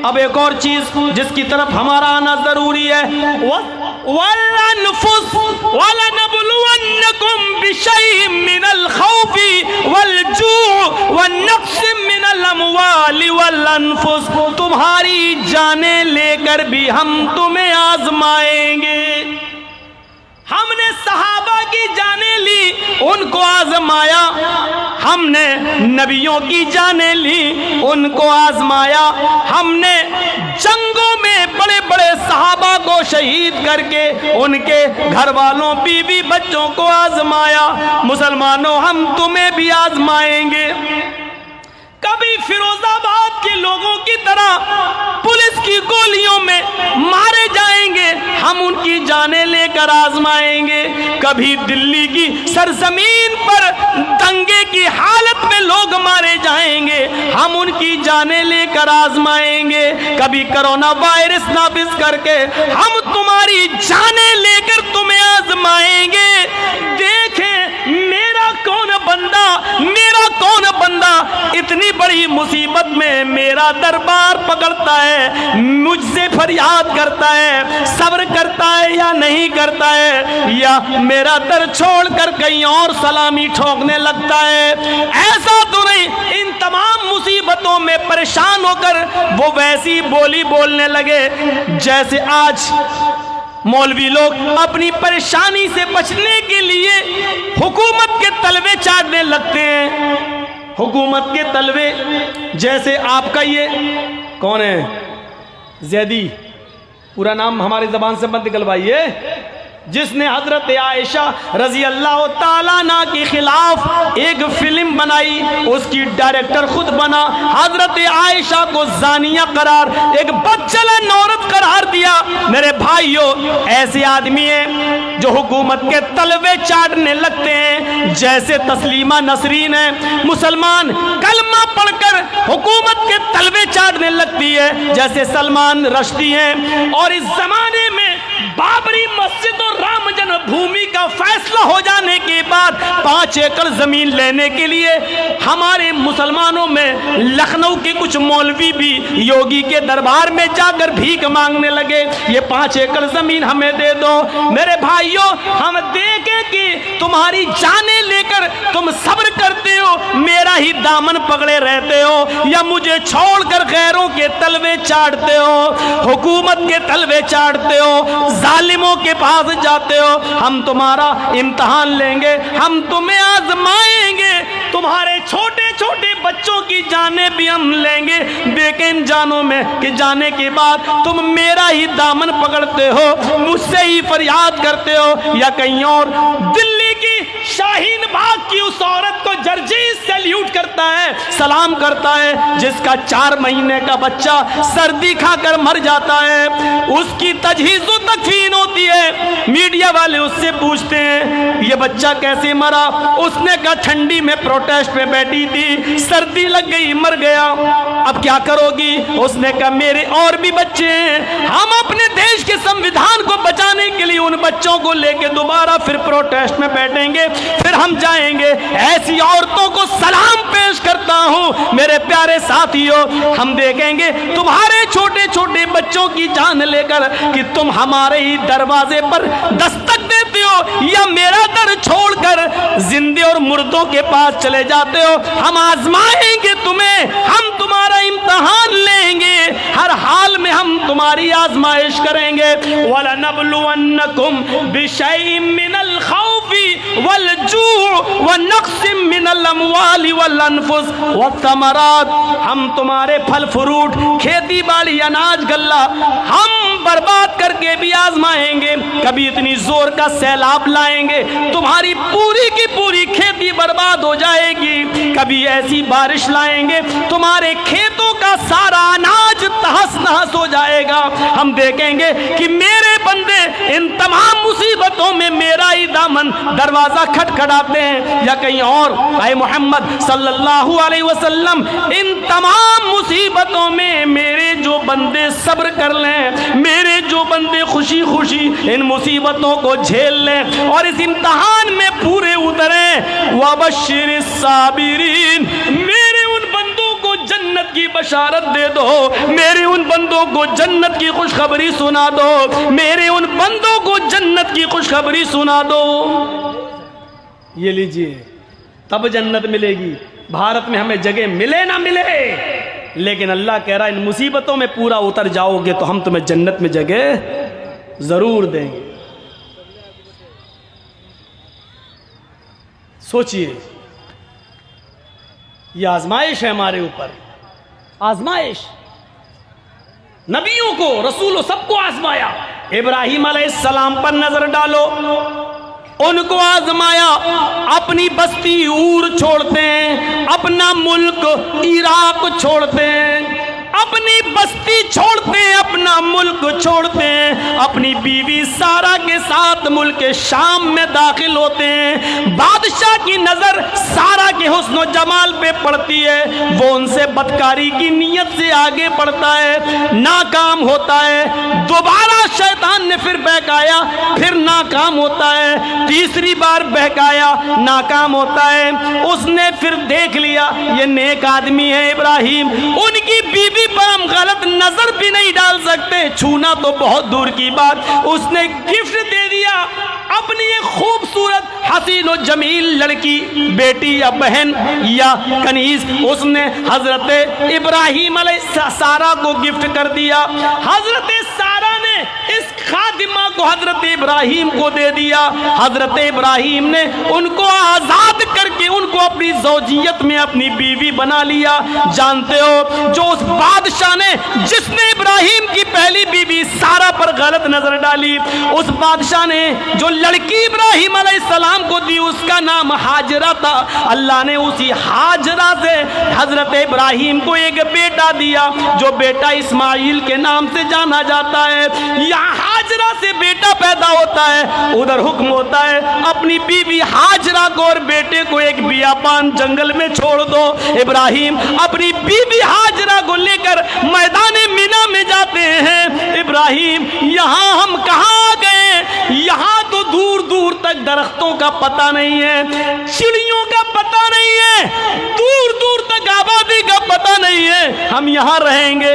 اب ایک اور چیز جس کی طرف ہمارا آنا ضروری ہے، وَالْأَنفُسُ وَلَنَبْلُوَنَّكُمْ بِشَيْءٍ مِّنَ الْخَوْفِ وَالْجُوعِ وَالنَّقْصٍ مِّنَ الْأَمْوَالِ وَالْأَنفُسِ، تمہاری جانیں لے کر بھی ہم تمہیں آزمائیں گے۔ ہم نے صحابہ کی جانیں لی، ان کو آزمایا، ہم نے نبیوں کی جانیں لی، ان کو آزمایا، ہم نے جنگوں میں بڑے بڑے صحابہ کو شہید کر کے ان کے گھر والوں بیوی بچوں کو آزمایا۔ مسلمانوں ہم تمہیں بھی آزمائیں گے۔ کبھی فیروز آباد کے لوگوں کی طرح پولیس کی گولیوں میں مارے جائیں گے، ہم ان کی جانیں لے کر آزمائیں گے۔ کبھی دلی کی سرزمین پر دنگے کی حالت میں لوگ مارے جائیں گے، ہم ان کی جانیں لے کر آزمائیں گے۔ کبھی کرونا وائرس نافذ کر کے ہم تمہاری جانیں لے کر تمہیں آزمائیں گے۔ دیکھیں میرا کون بندہ اتنی بڑی مصیبت میں میرا دربار پکڑتا ہے، مجھ سے فریاد کرتا ہے، صبر کرتا ہے یا نہیں کرتا ہے، یا میرا در چھوڑ کر کہیں اور سلامی ٹھوکنے لگتا ہے۔ ایسا تو نہیں، ان تمام مصیبتوں میں پریشان ہو کر وہ ویسی بولی بولنے لگے جیسے آج مولوی لوگ اپنی پریشانی سے بچنے کے لیے حکومت کے تلوے چاٹنے لگتے ہیں۔ حکومت کے تلوے جیسے آپ کا یہ کون ہے، زیدی، پورا نام ہماری زبان سے مت نکلوائیے، جس نے حضرت عائشہ رضی اللہ تعالیٰ عنہ کے خلاف ایک فلم بنائی، اس کی ڈائریکٹر خود بنا، حضرت عائشہ کو زانیہ قرار، ایک بدچلن عورت قرار دیا۔ میرے بھائیوں، ایسے آدمی ہیں جو حکومت کے تلوے چاٹنے لگتے ہیں، جیسے تسلیمہ نسرین ہیں، مسلمان کلمہ پڑھ کر حکومت کے تلوے چاٹنے لگتی ہے، جیسے سلمان رشدی ہیں۔ اور اس زمانے میں بابری مسجد اور رام جنم بھومی کا فیصلہ ہو جانے کے بعد 5 ایکڑ زمین لینے کے لیے ہمارے مسلمانوں میں لکھنؤ کے کچھ مولوی بھی یوگی کے دربار میں جا کر بھیک مانگنے لگے، یہ 5 ایکڑ زمین ہمیں دے دو۔ میرے بھائیوں، ہم دیکھیں کہ تمہاری جانیں لے کر تم صبر کرتے ہو، میرا ہی دامن پکڑے رہتے ہو، یا مجھے چھوڑ کر غیروں کے تلوے چاٹتے ہو، حکومت کے تلوے چاٹتے ہو، ظالموں کے پاس جاتے ہو۔ ہم تمہارا امتحان لیں گے، ہم تمہیں آزمائیں گے، تمہارے چھوٹے چھوٹے بچوں کی جانیں بھی ہم لیں گے۔ دیکھیں ان جانوں میں کہ جانے کے بعد تم میرا ہی دامن پکڑتے ہو، مجھ سے ہی فریاد کرتے ہو، یا کہیں اور۔ دلی کی شاہین باغ کی اس عورت کو جرجیز سیلیوٹ کرتا ہے، سلام کرتا ہے، جس کا 4 مہینے کا بچہ سردی کھا کر مر جاتا ہے، اس کی تجہیز و تکفین ہوتی ہے۔ میڈیا والے اس سے پوچھتے ہیں یہ بچہ کیسے مرا؟ اس نے کہا ٹھنڈی میں پروٹیسٹ میں بیٹھی تھی، سردی لگ گئی، مر گیا۔ اب کیا کرو گی؟ اس نے کہا میرے اور بھی بچے ہیں، ہم اپنے دیش کے سمویدھان کو بچانے کے لیے ان بچوں کو لے کے دوبارہ پھر پروٹیسٹ میں بیٹھیں گے، پھر ہم جائیں گے۔ ایسی عورتوں کو سلام پیش کرتا ہوں میرے پیارے ساتھیوں۔ ہم دیکھیں گے تمہارے چھوٹے چھوٹے بچوں کی جان لے کر کہ تم ہمارے ہی دروازے پر دستک دیتے ہو، یا میرا در چھوڑ کر زندے اور مردوں کے پاس چلے جاتے ہو۔ ہم آزمائیں گے تمہیں، ہم تمہارا امتحان لیں گے، ہر حال میں ہم تمہاری آزمائش کریں گے۔ وَلَنَبْلُوَنَّكُمْ بِشَيْءٍ مِّنَ الْخَوْفِ وَالْجُوعِ وَنَقْصٍ مِّنَ الْأَمْوَالِ وَالْأَنفُسِ وَالثَّمَرَاتِ، ہم تمہارے پھل فروٹ، کھیتی باڑی، اناج غلہ ہم برباد کر کے بھی آزمائیں گے۔ کبھی اتنی زور کا سیلاب لائیں گے تمہاری پوری کی پوری کھیتی برباد ہو جائے گی، کبھی ایسی بارش لائیں گے تمہارے کھیتوں کا سارا اناج تہس نہس ہو جائے گا۔ ہم دیکھیں گے کہ میرے بندے ان تمام مصیبتوں میں میرا ہی دامن دروازہ کھٹکھٹاتے ہیں، یا کہیں اور۔ اے محمد صلی اللہ علیہ وسلم، ان تمام مصیبتوں میں میرے جو بندے صبر کر لیں، میرے جو بندے خوشی خوشی ان مصیبتوں کو جھیل لیں اور اس امتحان میں پورے اتریں، وَبَشِّرِ الصَّابِرِينَ، میرے ان بندوں کو جنت की बशारत दे दो, मेरे उन बंदों को जन्नत की खुशखबरी सुना दो, मेरे उन बंदों को जन्नत की खुशखबरी सुना दो। ये लीजिए, तब जन्नत मिलेगी। भारत में हमें जगह मिले ना मिले, लेकिन अल्लाह कह रहा है इन मुसीबतों में पूरा उतर जाओगे तो हम तुम्हें जन्नत में जगह जरूर देंगे। सोचिए, ये आजमाइश है हमारे ऊपर, आजमाइश। नबियों को, रसूलों, सबको आजमाया। इब्राहिम अलैहिस्सलाम पर नजर डालो, उनको आजमाया। अपनी बस्ती ऊर छोड़ते हैं, अपना मुल्क इराक छोड़ते हैं, अपनी बस्ती छोड़ते हैं, अपना मुल्क छोड़ते हैं, अपनी बीवी सारा के साथ मुल्क शाम में दाखिल होते हैं। बादशाह की नजर सारा के हुस्न और जमाल पे पड़ती है, वो उनसे बदकारी की नीयत से आगे बढ़ता है, नाकाम होता है। दोबारा शैतान ने फिर बहकाया, फिर नाकाम होता है। तीसरी बार बहकाया, नाकाम होता है। उसने फिर देख लिया ये नेक आदमी है इब्राहिम, उनकी बीवी पर हम गलत नजर भी नहीं डाल सकते, छूना तो बहुत दूर की बात। उसने गिफ्ट दे दिया अपनी एक खूबसूरत हसीन और जमील लड़की, बेटी या बहन या कनीज, उसने हजरत इब्राहिम सारा को गिफ्ट कर दिया। हजरत सारा ने इस खादिमा को हजरत इब्राहिम को दे दिया। हजरत इब्राहिम ने उनको आजाद करके उनको अपनी ज़ौजियत में अपनी बीवी बना लिया। जानते हो, जो उस बादशाह ने, जिसने इब्राहिम की पहली बीवी सारा पर गलत नजर डाली, उस बादशाह ने जो लड़की इब्राहिम अलैहिस्सलाम को दी उसका नाम हाजरा था। अल्लाह ने उसी हाजरा से हजरत इब्राहिम को एक बेटा दिया, जो बेटा इस्माइल के नाम से जाना जाता है। यहाँ हाजरा से बेटा पैदा होता है, उधर हुक्म होता है अपनी बीवी हाजरा को और बेटे को एक बियाबान जंगल में छोड़ दो। इब्राहिम अपनी बीवी हाजरा को लेकर मैदान मिना में जाते हैं। इब्राहिम, यहाँ हम कहाँ गए? यहाँ तो दूर दूर तक दरख्तों का पता नहीं है, चिड़ियों का पता नहीं है, दूर दूर तक आबादी का पता नहीं है, हम यहाँ रहेंगे।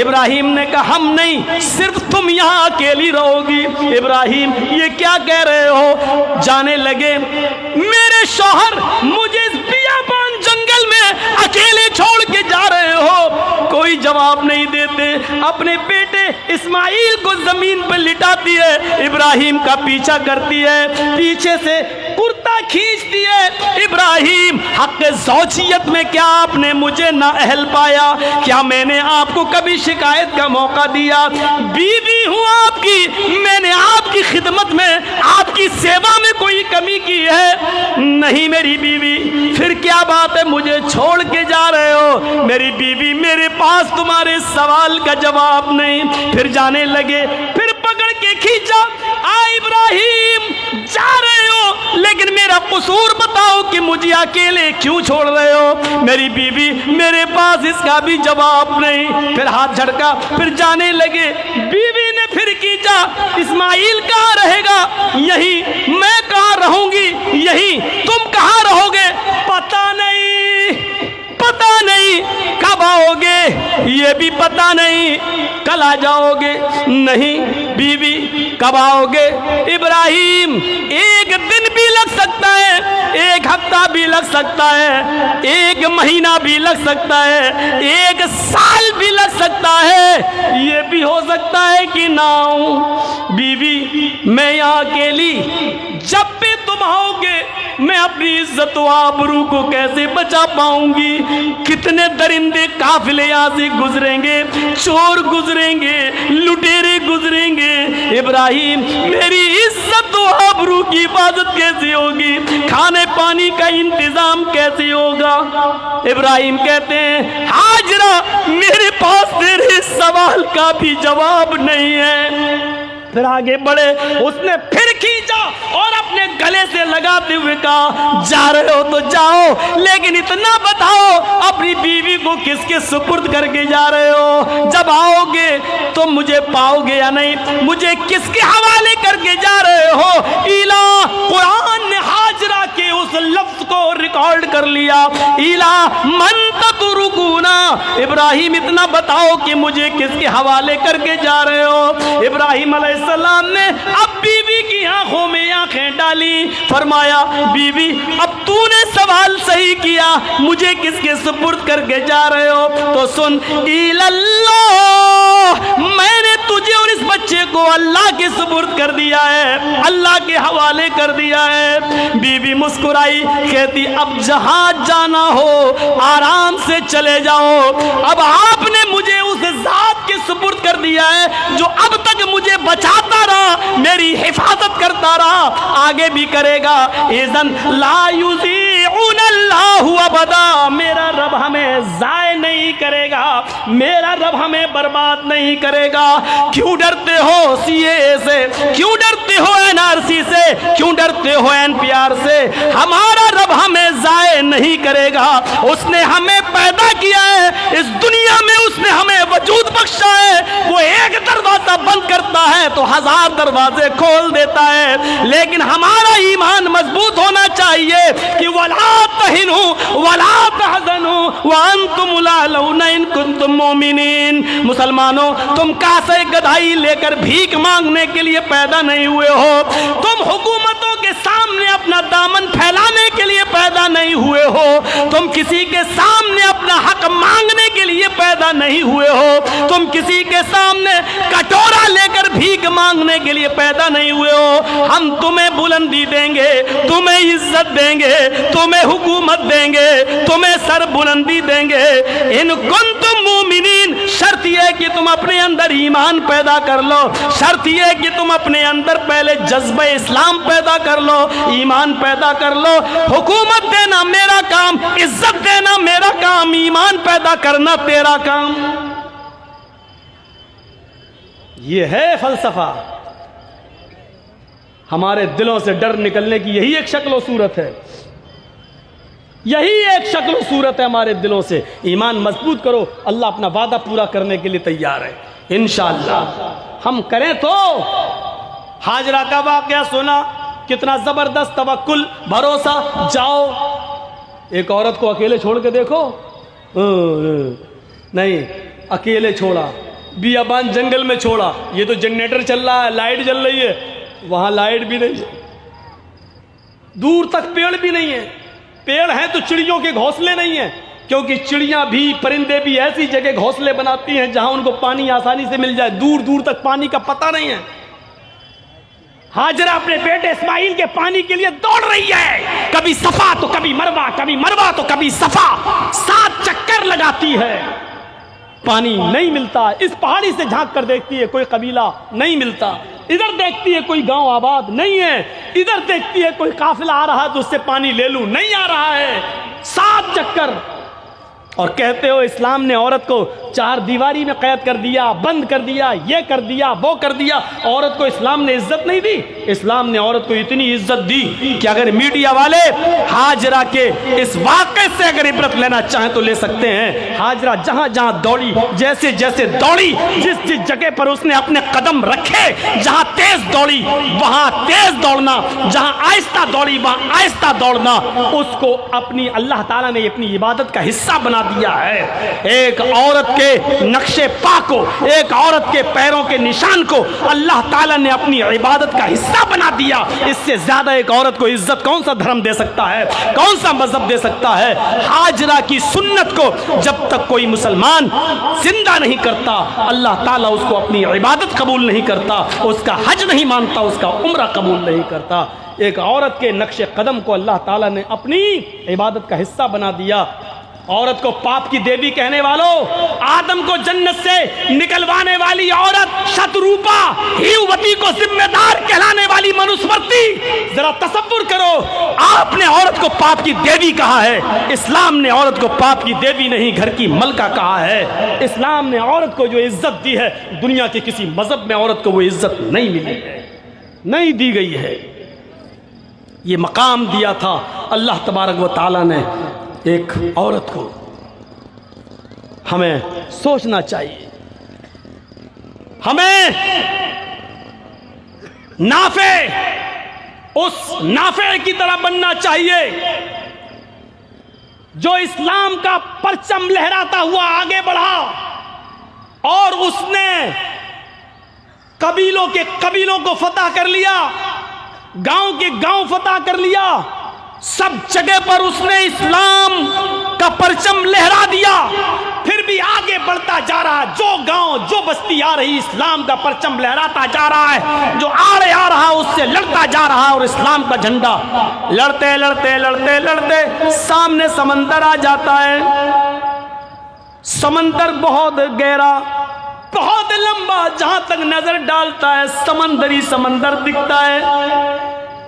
इब्राहिम ने कहा हम नहीं, सिर्फ तुम यहाँ अकेली रहोगी। इब्राहिम, ये क्या कह रहे हो? जाने लगे, मेरे शौहर मुझे इस बियाबान जंगल में अकेले छोड़ के जा रहे हो। कोई जवाब नहीं देते। अपने बेटे इस्माइल को जमीन पर लिटाती है, इब्राहिम का पीछा करती है, पीछे से कुर्ता खींचती है। इब्राहिम, हक ज़ौजियत में क्या आपने मुझे नाअहल पाया? क्या मैंने आपको कभी शिकायत का मौका दिया? बीवी हूँ आपकी, मैंने आपकी खिदमत में, आपकी सेवा में कोई कमी की है? नहीं मेरी बीवी। फिर क्या बात है मुझे छोड़ के जा रहे हो? मेरी बीवी, मेरे पास तुम्हारे सवाल का जवाब नहीं। फिर जाने लगे, फिर पकड़ के खींचा। इब्राहिम, जा रहे हो, लेकिन मेरा कसूर बताओ कि मुझे अकेले क्यों छोड़ रहे हो? मेरी बीवी, मेरे पास इसका भी जवाब नहीं। फिर हाथ झटका, फिर जाने लगे। बीवी ने फिर खींचा, इस्माइल कहाँ रहेगा? यही। मैं कहाँ रहूंगी? यही। तुम कहाँ रहोगे? पता नहीं, पता नहीं। कब आओगे? ये भी पता नहीं। कल आ जाओगे? नहीं। बीवी, कब आओगे? इब्राहिम, एक दिन भी लग सकता है, एक हफ्ता भी लग सकता है, एक महीना भी लग सकता है, एक साल भी लग सकता है, ये भी हो सकता है कि ना आऊं। बीवी, मैं यहाँ अकेली, जब भी तुम आओगे मैं अपनी इज्जत व आबरू को कैसे बचा पाऊंगी? कितने दरिंदे काफिले यहाँ से गुजरेंगे, चोर गुजरेंगे, लुटेरे गुजरेंगे। इब्राहिम, मेरी इज्जत व आबरू की हिफाजत कैसे होगी? खाने पानी का इंतजाम कैसे होगा? इब्राहिम कहते हैं, हाजरा, मेरे पास तेरे सवाल का भी जवाब नहीं है। फिर आगे बढ़े, उसने फिर खींचा और अपने गले से लगाते हुए कहा, जा रहे हो तो जाओ, लेकिन इतना बताओ अपनी बीवी को किसके सुपुर्द करके जा रहे हो? जब आओगे तो मुझे पाओगे या नहीं? मुझे किसके हवाले करके जा रहे हो? इला कुरान ने हाजरा के उस लफ्ज को रिकॉर्ड कर लिया, इला मन ततरुकुना, इब्राहिम इतना बताओ कि मुझे किसके हवाले करके जा रहे हो। इब्राहिम अलैहिस्सलाम ने अब बीवी की आंखों में आंखें डाली, फरमाया बीवी अब तूने सवाल सही किया, मुझे किसके सुपुर्द करके जा रहे हो? तो सुन, इल्लल्लाह, मैंने तुझे और इस बच्चे को अल्लाह के सुपुर्द कर दिया है, अल्लाह के हवाले कर दिया है। बीवी मुस्कुराई, कहती अब जहां जाना हो आराम से चले जाओ, अब आपने मुझे उस जात के सुपुर्द कर दिया है जो अब तक मुझे बचाता रहा, मेरी हिफाजत करता रहा, आगे भी करेगा। इज़न ला युज़ीउनल्लाहु अबदा, मेरा रब हमें ज़ाय नहीं करेगा, मेरा रब हमें बर्बाद नहीं करेगा। क्यों डरते हो सीए से, क्यों डरते हो एनआरसी से, क्यों डरते हो एनपीआर से? हमारा रब हमें ज़ाय नहीं करेगा, उसने हमें पैदा किया है, इस दुनिया में उसने हमें वजूद बख्शा है। वो एक दरवाजा बंद करता है तो 1000 दरवाजे खोल देता है। लेकिन हमारा ईमान मजबूत होना चाहिए कि वला तहिनु वला तहज़नु व अंतुम लालौना इन कुंतुम मोमिनीन। मुसलमानों, तुम कासे गधाई लेकर भीख मांगने के लिए पैदा नहीं हुए हो, तुम हुकूमतों के सामने अपना दामन फैलाने के लिए पैदा नहीं हुए हो, तुम किसी के सामने अपना हक मांगने के लिए पैदा नहीं हुए हो, तुम किसी के सामने कटोरा लेकर भीख मांगने के लिए पैदा नहीं हुए हो। हम तुम्हें बुलंदी देंगे, तुम्हें इज्जत देंगे, तुम्हें हुकूमत देंगे, तुम्हें सर बुलंदी देंगे। इन कुंतुम मोमिनीन, शर्त यह कि तुम अपने अंदर ईमान पैदा कर लो, शर्त यह कि तुम अपने अंदर पहले जज्बा इस्लाम पैदा कर लो, ईमान पैदा कर लो। हुकूमत देना मेरा काम, इज्जत देना मेरा काम, ईमान पैदा करना तेरा काम। ये है फलसफा। हमारे दिलों से डर निकलने की यही एक शक्ल और सूरत है, यही एक शक्ल और सूरत है हमारे दिलों से। ईमान मजबूत करो, अल्लाह अपना वादा पूरा करने के लिए तैयार है इंशाअल्लाह। हम करें तो। हाजरा का वाकया सुना, कितना जबरदस्त तवक्कुल, भरोसा। जाओ एक औरत को अकेले छोड़ के देखो, नहीं अकेले छोड़ा, बियाबान जंगल में छोड़ा, ये तो जनरेटर चल रहा है, लाइट जल रही है, वहां लाइट भी नहीं है, दूर तक पेड़ भी नहीं है, पेड़ हैं तो चिड़ियों के घोंसले नहीं है, क्योंकि चिड़ियां भी परिंदे भी ऐसी जगह घोंसले बनाती हैं जहां उनको पानी आसानी से मिल जाए, दूर दूर तक पानी का पता नहीं है। हाजरा अपने बेटे इस्माइल के पानी के लिए दौड़ रही है, कभी सफा तो कभी मरवा, कभी मरवा तो कभी सफा, 7 चक्कर लगाती है, पानी नहीं मिलता। इस पहाड़ी से झांक कर देखती है, कोई कबीला नहीं मिलता, इधर देखती है कोई गांव आबाद नहीं है, इधर देखती है कोई काफिला आ रहा है तो उससे पानी ले लूं, नहीं आ रहा है, 7 चक्कर। और कहते हो इस्लाम ने औरत को 4 दीवारी में कैद कर दिया, बंद कर दिया, ये कर दिया, वो कर दिया। औरत को इस्लाम ने इज्जत नहीं दी। इस्लाम ने औरत को इतनी इज्जत दी कि अगर मीडिया वाले हाजरा के इस वाक़े से अगर इबरत लेना चाहें तो ले सकते हैं। हाजरा जहां जहां दौड़ी, जैसे जैसे दौड़ी, जिस जिस जगह पर उसने अपने कदम रखे, जहां तेज दौड़ी वहां तेज दौड़ना, जहां आहिस्ता दौड़ी वहां आहिस्ता दौड़ना, उसको अपनी अल्लाह ताला ने अपनी इबादत का हिस्सा बना दिया है। एक औरत के नक्शे पा को, एक औरत के पैरों के निशान को अल्लाह ताला ने अपनी इबादत का हिस्सा बना दिया। इससे ज्यादा एक औरत को इज्जत कौन सा धर्म दे सकता है, कौन सा मजहब दे सकता है? हाजरा की सुन्नत को जब तक कोई मुसलमान जिंदा नहीं करता, अल्लाह ताला उसको अपनी इबादत कबूल नहीं करता, उसका हज नहीं मानता, उसका उम्रा कबूल नहीं करता। एक औरत के नक्शे कदम को अल्लाह ताला ने अपनी इबादत का हिस्सा बना दिया। औरत को पाप की देवी कहने वालों, आदम को जन्नत से निकलवाने वाली औरत शतरूपा, हिववती को जिम्मेदार कहलाने वाली मनुस्मृति, जरा तसव्वुर करो, आपने औरत को पाप की देवी कहा है, इस्लाम ने औरत को पाप की देवी नहीं घर की मलका कहा है। इस्लाम ने औरत को जो इज्जत दी है, दुनिया के किसी मजहब में औरत को वो इज्जत नहीं मिली है, नहीं दी गई है। ये मकाम दिया था अल्लाह तबारक व तआला ने एक औरत को। हमें सोचना चाहिए, हमें नाफे اس نافع کی طرح بننا چاہیے جو اسلام کا پرچم لہراتا ہوا آگے بڑھا اور اس نے قبیلوں کو فتح کر لیا، گاؤں کے گاؤں فتح کر لیا، سب جگہ پر اس نے اسلام کا پرچم لہرا دیا، پھر بھی آگے بڑھتا جا رہا، جو گاؤں جو بستی آ رہی اسلام کا پرچم لہراتا جا رہا ہے، جو آڑے آ رہا اس سے لڑتا جا رہا، اور اسلام کا جھنڈا لڑتے لڑتے لڑتے لڑتے سامنے سمندر آ جاتا ہے۔ سمندر بہت گہرا، بہت لمبا، جہاں تک نظر ڈالتا ہے سمندری سمندر دکھتا ہے۔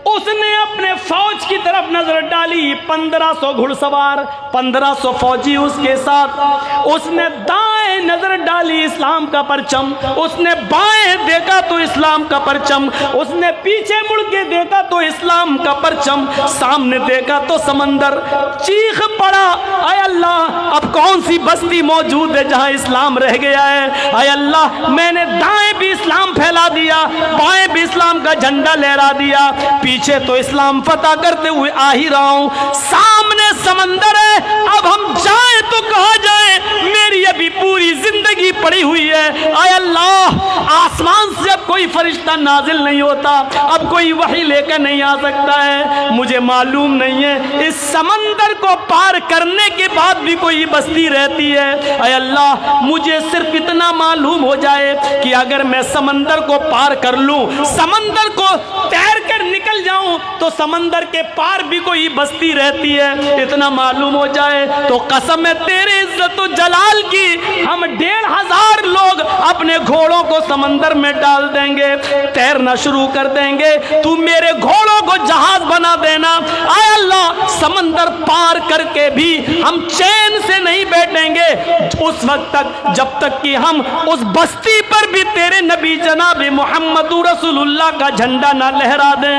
اس نے اپنے فوج کی طرف نظر ڈالی، 1500 گھڑ سوار، 1500 فوجی اس کے ساتھ۔ اس نے دائیں نظر ڈالی، اسلام کا پرچم، اس نے بائیں دیکھا تو اسلام کا پرچم، اس نے پیچھے مڑ کے دیکھا تو اسلام کا پرچم، سامنے دیکھا تو سمندر۔ چیخ پڑا، اے اللہ اب کون سی بستی موجود ہے جہاں اسلام رہ گیا ہے؟ اے اللہ میں نے دائیں بھی اسلام پھیلا دیا، بائیں بھی اسلام کا جھنڈا لہرا دیا، پیچھے تو اسلام فتح کرتے ہوئے آ ہی رہا ہوں، سامنے سمندر ہے، اب ہم جائیں تو کہاں جائیں؟ میری ابھی پوری زندگی پڑی ہوئی ہے۔ اے اللہ آسمان سے اب کوئی فرشتہ نازل نہیں ہوتا، اب کوئی وحی لے کر نہیں آ سکتا ہے، مجھے معلوم نہیں ہے اس سمندر کو پار کرنے کے بعد بھی کوئی بستی رہتی ہے۔ اے اللہ مجھے صرف اتنا معلوم ہو جائے کہ اگر میں سمندر کو پار کر لوں، سمندر کو تیر کر نکل جاؤں تو سمندر کے پار بھی کوئی بستی رہتی ہے، اتنا معلوم ہو جائے تو قسم ہے تیرے عزت و جلال کی، ہم 1500 لوگ اپنے گھوڑوں کو سمندر میں ڈال دیں گے، تیرنا شروع کر دیں گے، تو میرے گھوڑوں کو جہاز بنا دینا۔ اے اللہ سمندر پار کر کے بھی ہم چین سے نہیں بیٹھیں گے اس وقت تک جب تک کہ ہم اس بستی پر بھی تیرے نبی جناب محمد رسول اللہ کا جھنڈا نہ لہرا دیں۔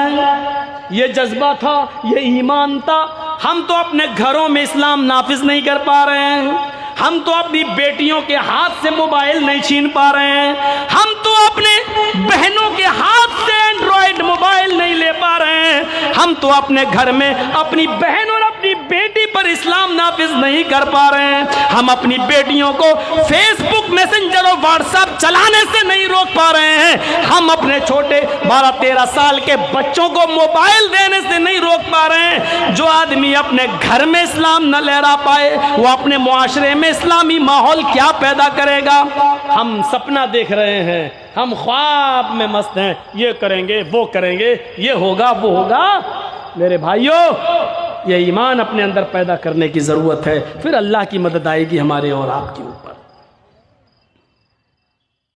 یہ جذبہ تھا، یہ ایمان تھا۔ ہم تو اپنے گھروں میں اسلام نافذ نہیں کر پا رہے ہیں، ہم تو اپنی بیٹیوں کے ہاتھ سے موبائل نہیں چھین پا رہے ہیں، ہم تو اپنے بہنوں کے ہاتھ سے اینڈرائیڈ موبائل نہیں لے پا رہے ہیں، ہم تو اپنے گھر میں اپنی بہن اور اپنی بیٹی پر اسلام نافذ نہیں کر پا رہے ہیں، ہم اپنی بیٹیوں کو فیس بک میسنجر اور واٹس ایپ چلانے سے نہیں روک پا رہے ہیں، ہم اپنے چھوٹے 12-13 سال کے بچوں کو موبائل دینے سے نہیں روک پا رہے ہیں۔ جو آدمی اپنے گھر میں اسلام نہ لہرا پائے وہ اپنے معاشرے میں اسلامی ماحول کیا پیدا کرے گا؟ ہم سپنا دیکھ رہے ہیں، ہم خواب میں مست ہیں، یہ کریں گے وہ کریں گے، یہ ہوگا وہ ہوگا۔ میرے بھائیوں یہ ایمان اپنے اندر پیدا کرنے کی ضرورت ہے، پھر اللہ کی مدد آئے گی ہمارے اور آپ کے اوپر۔